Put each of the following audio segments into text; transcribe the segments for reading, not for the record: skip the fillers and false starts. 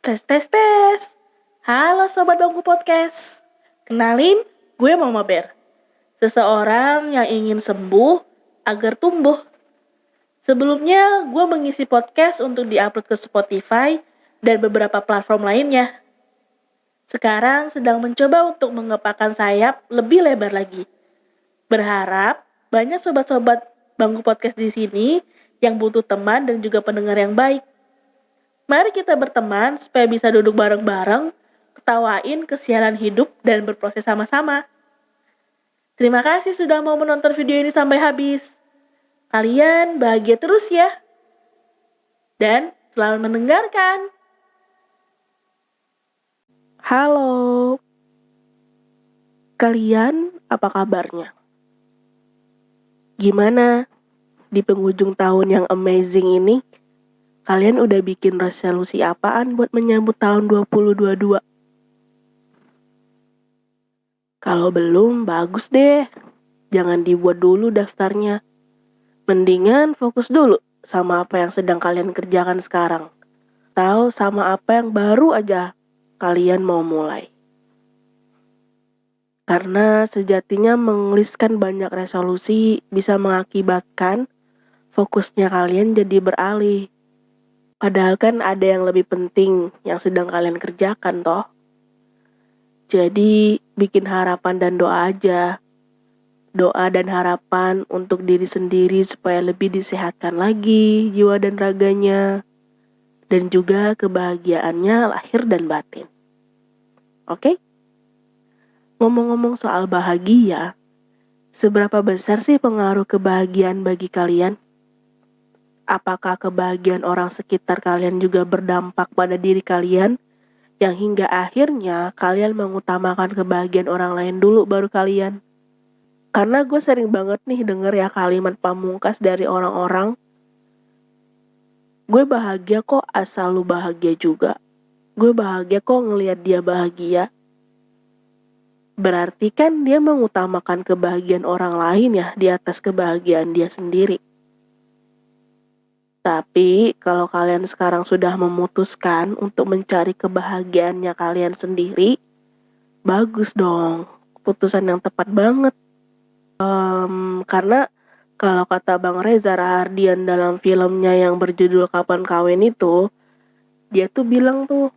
Tes, tes, tes. Halo Sobat Bangku Podcast. Kenalin, gue Mama Bear. Seseorang yang ingin sembuh agar tumbuh. Sebelumnya, gue mengisi podcast untuk diupload ke Spotify dan beberapa platform lainnya. Sekarang sedang mencoba untuk mengepakkan sayap lebih lebar lagi. Berharap banyak sobat-sobat Bangku Podcast di sini yang butuh teman dan juga pendengar yang baik. Mari kita berteman supaya bisa duduk bareng-bareng, ketawain kesialan hidup, dan berproses sama-sama. Terima kasih sudah mau menonton video ini sampai habis. Kalian bahagia terus ya. Dan selamat mendengarkan. Halo. Kalian apa kabarnya? Gimana? Di penghujung tahun yang amazing ini, kalian udah bikin resolusi apaan buat menyambut tahun 2022? Kalau belum, bagus deh. Jangan dibuat dulu daftarnya. Mendingan fokus dulu sama apa yang sedang kalian kerjakan sekarang. Tahu sama apa yang baru aja kalian mau mulai. Karena sejatinya mengeliskan banyak resolusi bisa mengakibatkan fokusnya kalian jadi beralih. Padahal kan ada yang lebih penting yang sedang kalian kerjakan toh. Jadi bikin harapan dan doa aja. Doa dan harapan untuk diri sendiri supaya lebih disehatkan lagi jiwa dan raganya. Dan juga kebahagiaannya lahir dan batin. Oke? Ngomong-ngomong soal bahagia, seberapa besar sih pengaruh kebahagiaan bagi kalian? Apakah kebahagiaan orang sekitar kalian juga berdampak pada diri kalian? Yang hingga akhirnya kalian mengutamakan kebahagiaan orang lain dulu baru kalian. Karena gue sering banget nih denger ya kalimat pamungkas dari orang-orang, gue bahagia kok asal lu bahagia juga. Gue bahagia kok ngelihat dia bahagia. Berarti kan dia mengutamakan kebahagiaan orang lain ya di atas kebahagiaan dia sendiri. Tapi kalau kalian sekarang sudah memutuskan untuk mencari kebahagiaannya kalian sendiri, bagus dong. Keputusan yang tepat banget. Karena kalau kata Bang Reza Rahardian dalam filmnya yang berjudul Kapan Kawin itu, dia tuh bilang tuh,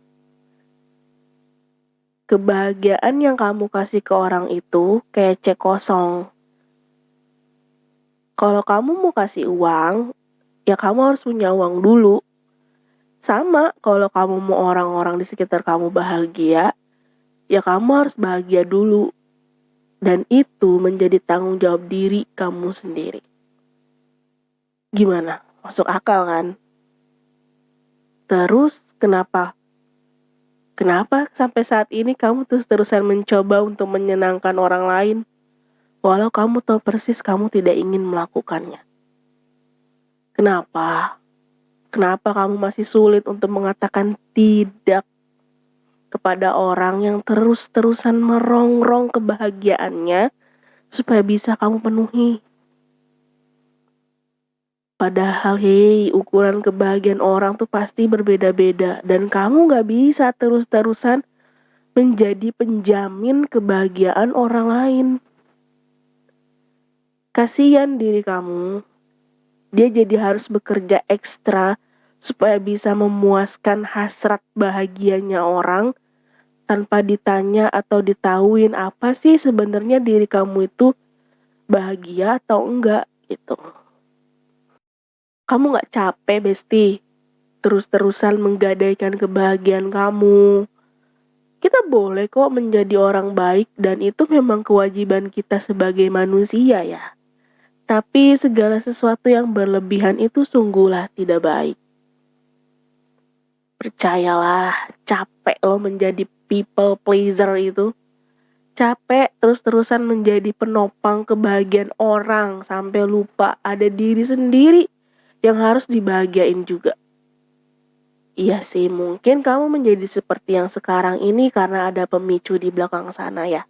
kebahagiaan yang kamu kasih ke orang itu kayak cek kosong. Kalau kamu mau kasih uang, ya kamu harus punya uang dulu. Sama, kalau kamu mau orang-orang di sekitar kamu bahagia, ya kamu harus bahagia dulu. Dan itu menjadi tanggung jawab diri kamu sendiri. Gimana? Masuk akal kan? Terus kenapa? Kenapa sampai saat ini kamu terus-terusan mencoba untuk menyenangkan orang lain, walau kamu tahu persis kamu tidak ingin melakukannya? Kenapa? Kenapa kamu masih sulit untuk mengatakan tidak kepada orang yang terus-terusan merongrong kebahagiaannya supaya bisa kamu penuhi? Padahal ukuran kebahagiaan orang tuh pasti berbeda-beda dan kamu gak bisa terus-terusan menjadi penjamin kebahagiaan orang lain. Kasihan diri kamu, dia jadi harus bekerja ekstra supaya bisa memuaskan hasrat bahagianya orang tanpa ditanya atau ditahuin apa sih sebenarnya diri kamu itu bahagia atau enggak gitu. Kamu gak capek besti terus-terusan menggadaikan kebahagiaan kamu? Kita boleh kok menjadi orang baik dan itu memang kewajiban kita sebagai manusia ya. Tapi segala sesuatu yang berlebihan itu sungguhlah tidak baik. Percayalah, capek lo menjadi people pleaser itu. Capek terus-terusan menjadi penopang kebahagiaan orang sampai lupa ada diri sendiri yang harus dibahagiain juga. Iya sih, mungkin kamu menjadi seperti yang sekarang ini karena ada pemicu di belakang sana ya.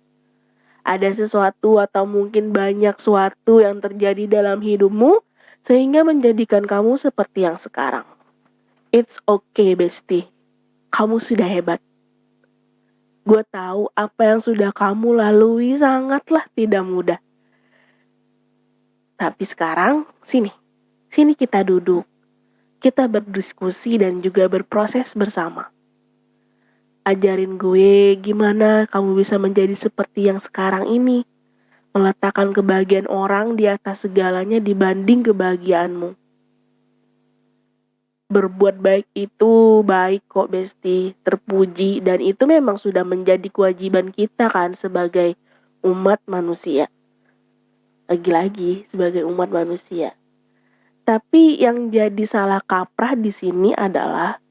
Ada sesuatu atau mungkin banyak sesuatu yang terjadi dalam hidupmu sehingga menjadikan kamu seperti yang sekarang. It's okay, bestie. kamu sudah hebat. Gue tahu apa yang sudah kamu lalui sangatlah tidak mudah. Tapi sekarang, sini kita duduk. Kita berdiskusi dan juga berproses bersama. Ajarin gue gimana kamu bisa menjadi seperti yang sekarang ini. Meletakkan kebahagiaan orang di atas segalanya dibanding kebahagiaanmu. Berbuat baik itu baik kok Besti, terpuji, dan itu memang sudah menjadi kewajiban kita kan sebagai umat manusia. Lagi-lagi sebagai umat manusia. Tapi yang jadi salah kaprah di sini adalah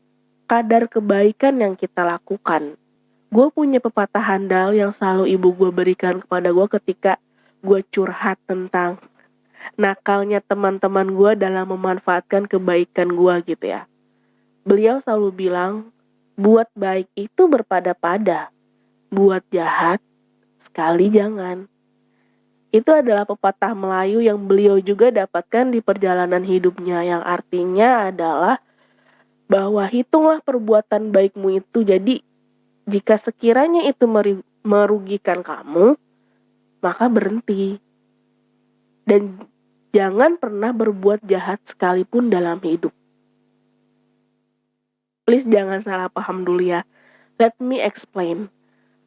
kadar kebaikan yang kita lakukan. Gue punya pepatah handal yang selalu ibu gue berikan kepada gue ketika gue curhat tentang nakalnya teman-teman gue dalam memanfaatkan kebaikan gue gitu ya. Beliau selalu bilang, buat baik itu berpada-pada, buat jahat sekali jangan. Itu adalah pepatah Melayu yang beliau juga dapatkan di perjalanan hidupnya, yang artinya adalah bahwa hitunglah perbuatan baikmu itu. Jadi jika sekiranya itu merugikan kamu, maka berhenti. Dan jangan pernah berbuat jahat sekalipun dalam hidup. Please jangan salah paham dulu ya. Let me explain.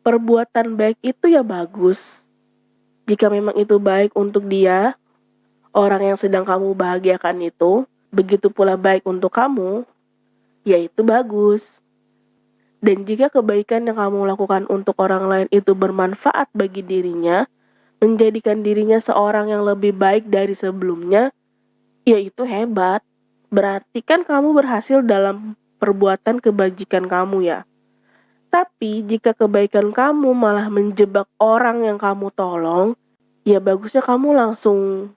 Perbuatan baik itu ya bagus. Jika memang itu baik untuk dia, orang yang sedang kamu bahagiakan itu, begitu pula baik untuk kamu, ya itu bagus. Dan jika kebaikan yang kamu lakukan untuk orang lain itu bermanfaat bagi dirinya, menjadikan dirinya seorang yang lebih baik dari sebelumnya, ya itu hebat. Berarti kan kamu berhasil dalam perbuatan kebajikan kamu ya. Tapi jika kebaikan kamu malah menjebak orang yang kamu tolong, ya bagusnya kamu langsung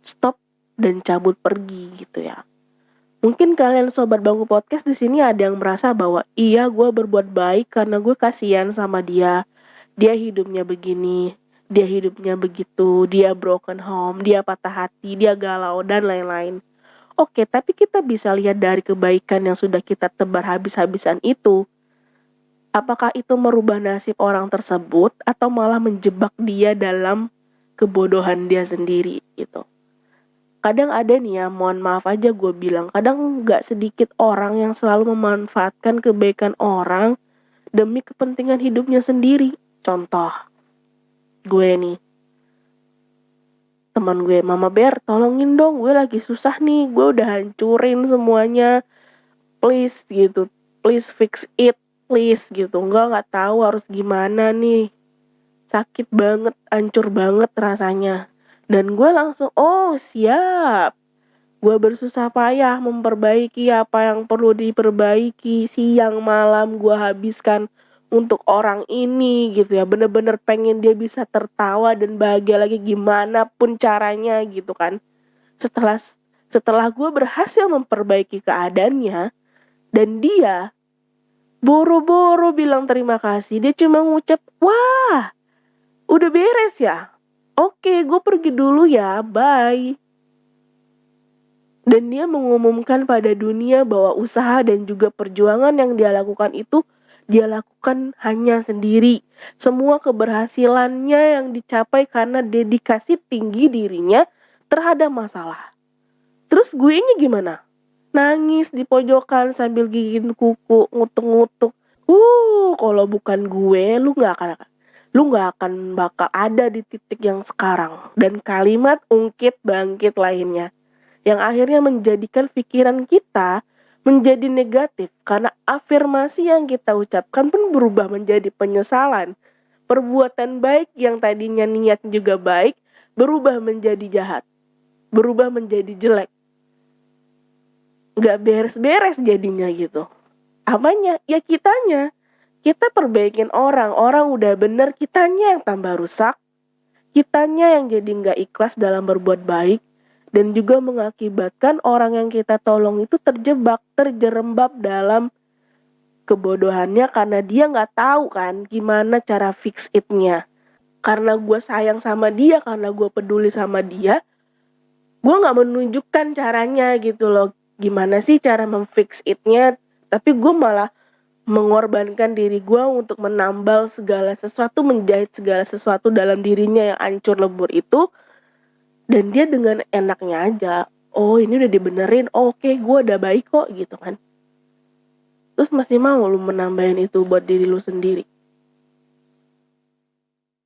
stop dan cabut pergi gitu ya. Mungkin kalian sobat bangku podcast di sini ada yang merasa bahwa iya gue berbuat baik karena gue kasihan sama dia. Dia hidupnya begini, dia hidupnya begitu, dia broken home, dia patah hati, dia galau, dan lain-lain. Oke, tapi kita bisa lihat dari kebaikan yang sudah kita tebar habis-habisan itu. Apakah itu merubah nasib orang tersebut atau malah menjebak dia dalam kebodohan dia sendiri gitu. Kadang ada nih ya, mohon maaf aja gue bilang, kadang gak sedikit orang yang selalu memanfaatkan kebaikan orang demi kepentingan hidupnya sendiri. Contoh, gue nih, teman gue, Mama Bear, tolongin dong, gue lagi susah nih, gue udah hancurin semuanya, please gitu, please fix it, please gitu, nggak tahu harus gimana nih, sakit banget, hancur banget rasanya. Dan gue langsung, oh siap, gue bersusah payah memperbaiki apa yang perlu diperbaiki, siang malam gue habiskan untuk orang ini gitu ya, bener-bener pengen dia bisa tertawa dan bahagia lagi gimana pun caranya gitu kan. Setelah gue berhasil memperbaiki keadaannya, dan dia boro-boro bilang terima kasih, dia cuma ngucap, wah udah beres ya, oke gue pergi dulu ya, bye. Dan dia mengumumkan pada dunia bahwa usaha dan juga perjuangan yang dia lakukan itu dia lakukan hanya sendiri. Semua keberhasilannya yang dicapai karena dedikasi tinggi dirinya terhadap masalah. Terus gue ini gimana? Nangis di pojokan sambil gigit kuku, ngutuk-ngutuk. Kalau bukan gue, lu gak akan bakal ada di titik yang sekarang. Dan kalimat ungkit bangkit lainnya, yang akhirnya menjadikan pikiran kita menjadi negatif karena afirmasi yang kita ucapkan pun berubah menjadi penyesalan. Perbuatan baik yang tadinya niat juga baik berubah menjadi jahat, berubah menjadi jelek. Gak beres-beres jadinya gitu. Apanya? Ya kitanya. Kita perbaikin orang udah bener, kitanya yang tambah rusak, kitanya yang jadi gak ikhlas dalam berbuat baik, dan juga mengakibatkan orang yang kita tolong itu terjebak, terjerembab dalam kebodohannya karena dia gak tahu kan gimana cara fix it-nya. Karena gue sayang sama dia, karena gue peduli sama dia, gue gak menunjukkan caranya gitu loh. Gimana sih cara memfix it-nya Tapi gue malah mengorbankan diri gue untuk menambal segala sesuatu, menjahit segala sesuatu dalam dirinya yang hancur lebur itu. Dan dia dengan enaknya aja, oh ini udah dibenerin, oh, oke gue udah baik kok gitu kan. Terus masih mau lu menambahin itu buat diri lu sendiri.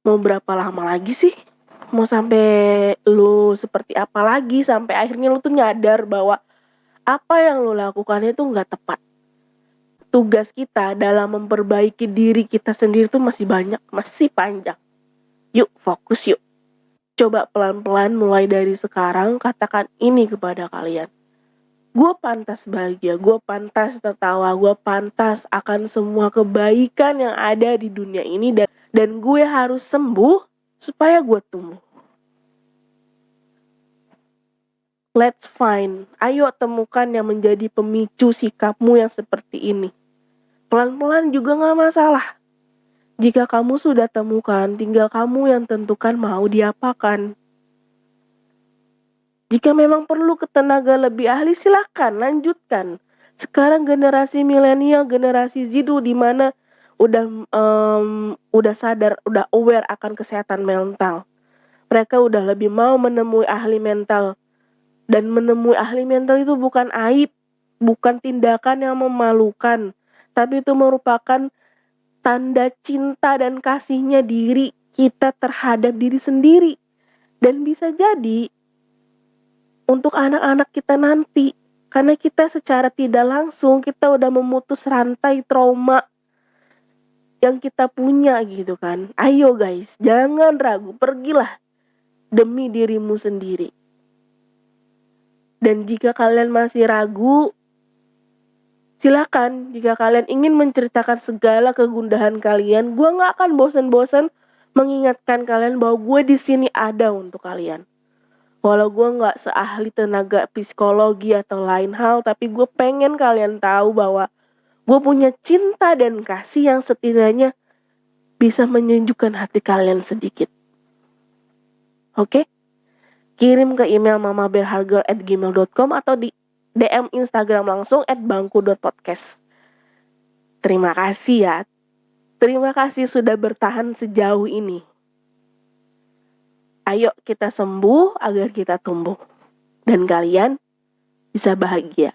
Mau berapa lama lagi sih? Mau sampai lu seperti apa lagi? Sampai akhirnya lu tuh nyadar bahwa apa yang lu lakukan itu gak tepat. Tugas kita dalam memperbaiki diri kita sendiri tuh masih banyak, masih panjang. Yuk fokus yuk. Coba pelan-pelan mulai dari sekarang katakan ini kepada kalian. Gue pantas bahagia, gue pantas tertawa, gue pantas akan semua kebaikan yang ada di dunia ini. Dan gue harus sembuh supaya gue tumbuh. Let's find, ayo temukan yang menjadi pemicu sikapmu yang seperti ini. Pelan-pelan juga gak masalah. Jika kamu sudah temukan, tinggal kamu yang tentukan mau diapakan. Jika memang perlu tenaga lebih ahli, silakan lanjutkan. Sekarang generasi milenial, generasi Z di mana udah sadar, udah aware akan kesehatan mental. Mereka udah lebih mau menemui ahli mental. Dan menemui ahli mental itu bukan aib, bukan tindakan yang memalukan, tapi itu merupakan tanda cinta dan kasihnya diri kita terhadap diri sendiri. Dan bisa jadi untuk anak-anak kita nanti, karena kita secara tidak langsung kita udah memutus rantai trauma yang kita punya gitu kan. Ayo guys, jangan ragu, pergilah demi dirimu sendiri. Dan jika kalian masih ragu, silakan. Jika kalian ingin menceritakan segala kegundahan kalian, gue gak akan bosan-bosan mengingatkan kalian bahwa gue di sini ada untuk kalian. Walau gue gak seahli tenaga psikologi atau lain hal, tapi gue pengen kalian tahu bahwa gue punya cinta dan kasih yang setidaknya bisa menyejukkan hati kalian sedikit. Oke? Kirim ke email mamaberharga@gmail.com atau di DM Instagram langsung @bangku.podcast. Terima kasih ya. Terima kasih sudah bertahan sejauh ini. Ayo kita sembuh agar kita tumbuh. Dan kalian bisa bahagia.